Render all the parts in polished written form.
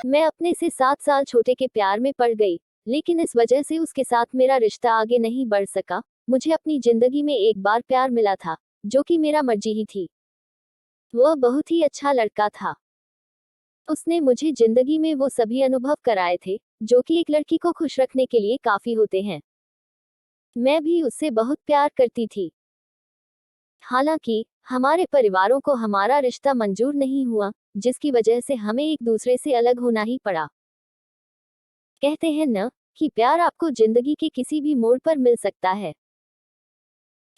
मैं अपने से 7 साल छोटे के प्यार में पड़ गई, लेकिन इस वजह से उसके साथ मेरा रिश्ता आगे नहीं बढ़ सका। मुझे अपनी जिंदगी में एक बार प्यार मिला था, जो कि मेरा मर्जी ही थी। वह बहुत ही अच्छा लड़का था। उसने मुझे जिंदगी में वो सभी अनुभव कराए थे, जो कि एक लड़की को खुश रखने के लिए काफी होते हैं। मैं भी उससे बहुत प्यार करती थी। हालांकि हमारे परिवारों को हमारा रिश्ता मंजूर नहीं हुआ, जिसकी वजह से हमें एक दूसरे से अलग होना ही पड़ा। कहते हैं न कि प्यार आपको जिंदगी के किसी भी मोड़ पर मिल सकता है।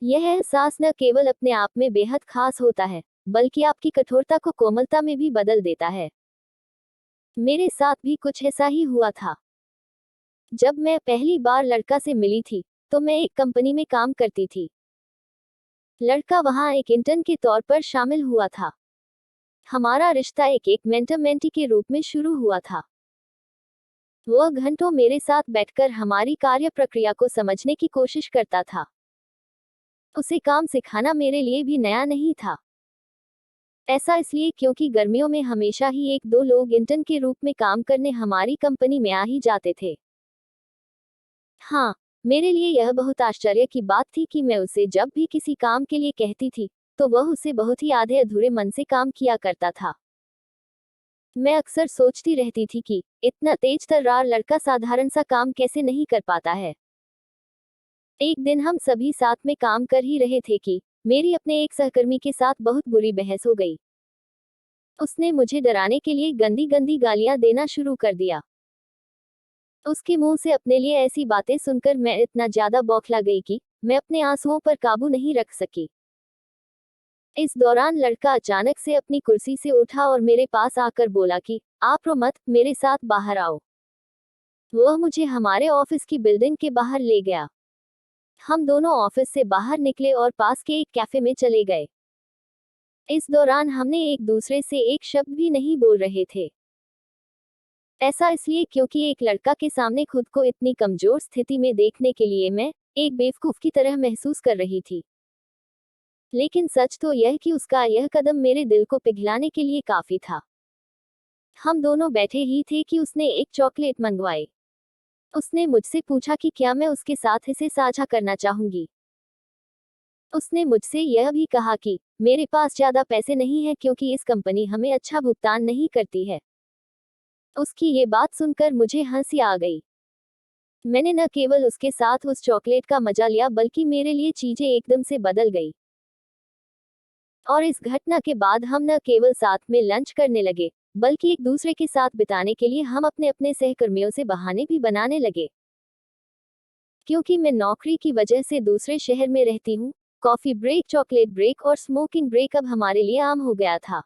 यह एहसास न केवल अपने आप में बेहद खास होता है, बल्कि आपकी कठोरता को कोमलता में भी बदल देता है। मेरे साथ भी कुछ ऐसा ही हुआ था। जब मैं पहली बार लड़का से मिली थी, तो मैं एक कंपनी में काम करती थी। लड़का वहां एक इंटर्न के तौर पर शामिल हुआ था। हमारा रिश्ता एक मेंटर मेंटी के रूप में शुरू हुआ था। वह घंटों मेरे साथ बैठकर हमारी कार्य प्रक्रिया को समझने की कोशिश करता था। उसे काम सिखाना मेरे लिए भी नया नहीं था। ऐसा इसलिए क्योंकि गर्मियों में हमेशा ही एक दो लोग इंटर्न के रूप में काम करने हमारी कंपनी में आ ही जाते थे। हाँ, मेरे लिए यह बहुत आश्चर्य की बात थी कि मैं उसे जब भी किसी काम के लिए कहती थी, तो वह उसे बहुत ही आधे अधूरे मन से काम किया करता था। मैं अक्सर सोचती रहती थी कि इतना तेज तर्रार लड़का साधारण सा काम कैसे नहीं कर पाता है। एक दिन हम सभी साथ में काम कर ही रहे थे कि मेरी अपने एक सहकर्मी के साथ बहुत बुरी बहस हो गई। उसने मुझे डराने के लिए गंदी गंदी गालियां देना शुरू कर दिया। उसके मुंह से अपने लिए ऐसी बातें सुनकर मैं इतना ज्यादा बौखला गई कि मैं अपने आंसुओं पर काबू नहीं रख सकी। इस दौरान लड़का अचानक से अपनी कुर्सी से उठा और मेरे पास आकर बोला कि आप रो मत, मेरे साथ बाहर आओ। वह मुझे हमारे ऑफिस की बिल्डिंग के बाहर ले गया। हम दोनों ऑफिस से बाहर निकले और पास के एक कैफे में चले गए। इस दौरान हमने एक दूसरे से एक शब्द भी नहीं बोल रहे थे। ऐसा इसलिए क्योंकि एक लड़का के सामने खुद को इतनी कमजोर स्थिति में देखने के लिए मैं एक बेवकूफ की तरह महसूस कर रही थी। लेकिन सच तो यह कि उसका यह कदम मेरे दिल को पिघलाने के लिए काफी था। हम दोनों बैठे ही थे कि उसने एक चॉकलेट मंगवाई। उसने मुझसे पूछा कि क्या मैं उसके साथ इसे साझा करना चाहूंगी। उसने मुझसे यह भी कहा कि मेरे पास ज्यादा पैसे नहीं है क्योंकि इस कंपनी हमें अच्छा भुगतान नहीं करती है। उसकी ये बात सुनकर मुझे हंसी आ गई। मैंने न केवल उसके साथ उस चॉकलेट का मजा लिया, बल्कि मेरे लिए चीजें एकदम से बदल गई। और इस घटना के बाद हम न केवल साथ में लंच करने लगे, बल्कि एक दूसरे के साथ बिताने के लिए हम अपने अपने सहकर्मियों से बहाने भी बनाने लगे। क्योंकि मैं नौकरी की वजह से दूसरे शहर में रहती हूँ, कॉफी ब्रेक, चॉकलेट ब्रेक और स्मोकिंग ब्रेक अब हमारे लिए आम हो गया था।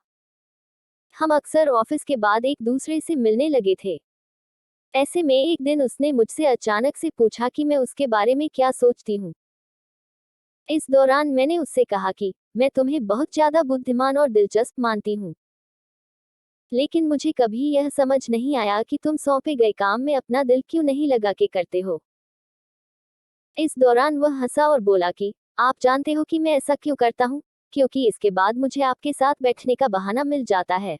हम अक्सर ऑफिस के बाद एक दूसरे से मिलने लगे थे। ऐसे में एक दिन उसने मुझसे अचानक से पूछा कि मैं उसके बारे में क्या सोचती हूँ। इस दौरान मैंने उससे कहा कि मैं तुम्हें बहुत ज्यादा बुद्धिमान और दिलचस्प मानती हूँ, लेकिन मुझे कभी यह समझ नहीं आया कि तुम सौंपे गए काम में अपना दिल क्यों नहीं लगा के करते हो। इस दौरान वह हंसा और बोला कि आप जानते हो कि मैं ऐसा क्यों करता हूँ, क्योंकि इसके बाद मुझे आपके साथ बैठने का बहाना मिल जाता है।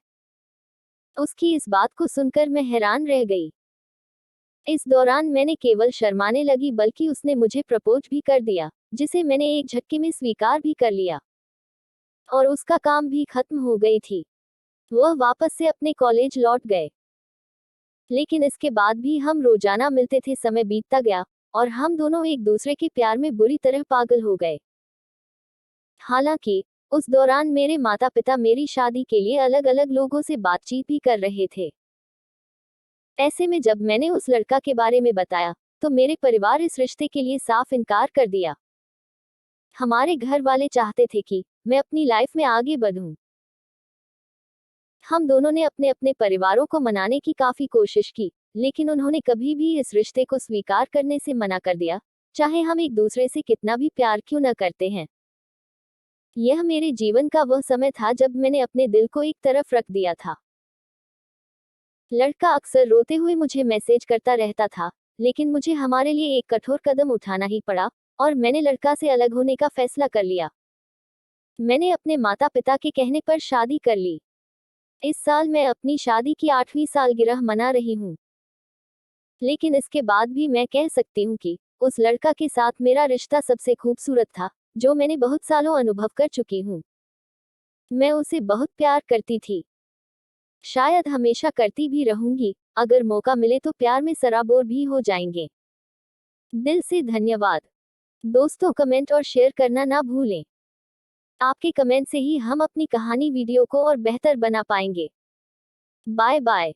उसकी इस बात को सुनकर मैं हैरान रह गई। इस दौरान मैंने केवल शर्माने लगी, बल्कि उसने मुझे प्रपोज भी कर दिया, जिसे मैंने एक झटके में स्वीकार भी कर लिया। और उसका काम भी खत्म हो गई थी। वह वापस से अपने कॉलेज लौट गए। लेकिन इसके बाद भी हम रोजाना मिलते थे। समय बीतता गया और हम दोनों एक दूसरे के प्यार में बुरी तरह पागल हो गए। हालांकि उस दौरान मेरे माता पिता मेरी शादी के लिए अलग अलग लोगों से बातचीत भी कर रहे थे। ऐसे में जब मैंने उस लड़का के बारे में बताया, तो मेरे परिवार इस रिश्ते के लिए साफ इनकार कर दिया। हमारे घर वाले चाहते थे कि मैं अपनी लाइफ में आगे बढ़ूं। हम दोनों ने अपने अपने परिवारों को मनाने की काफी कोशिश की, लेकिन उन्होंने कभी भी इस रिश्ते को स्वीकार करने से मना कर दिया, चाहे हम एक दूसरे से कितना भी प्यार क्यों न करते हैं। यह मेरे जीवन का वह समय था जब मैंने अपने दिल को एक तरफ रख दिया था। लड़का अक्सर रोते हुए मुझे मैसेज करता रहता था, लेकिन मुझे हमारे लिए एक कठोर कदम उठाना ही पड़ा और मैंने लड़का से अलग होने का फैसला कर लिया। मैंने अपने माता पिता के कहने पर शादी कर ली। इस साल मैं अपनी शादी की 8वीं सालगिरह मना रही हूँ। लेकिन इसके बाद भी मैं कह सकती हूँ कि उस लड़का के साथ मेरा रिश्ता सबसे खूबसूरत था, जो मैंने बहुत सालों अनुभव कर चुकी हूँ। मैं उसे बहुत प्यार करती थी। शायद हमेशा करती भी रहूंगी। अगर मौका मिले तो प्यार में सराबोर भी हो जाएंगे। दिल से धन्यवाद। दोस्तों, कमेंट और शेयर करना ना भूलें। आपके कमेंट से ही हम अपनी कहानी वीडियो को और बेहतर बना पाएंगे। Bye bye.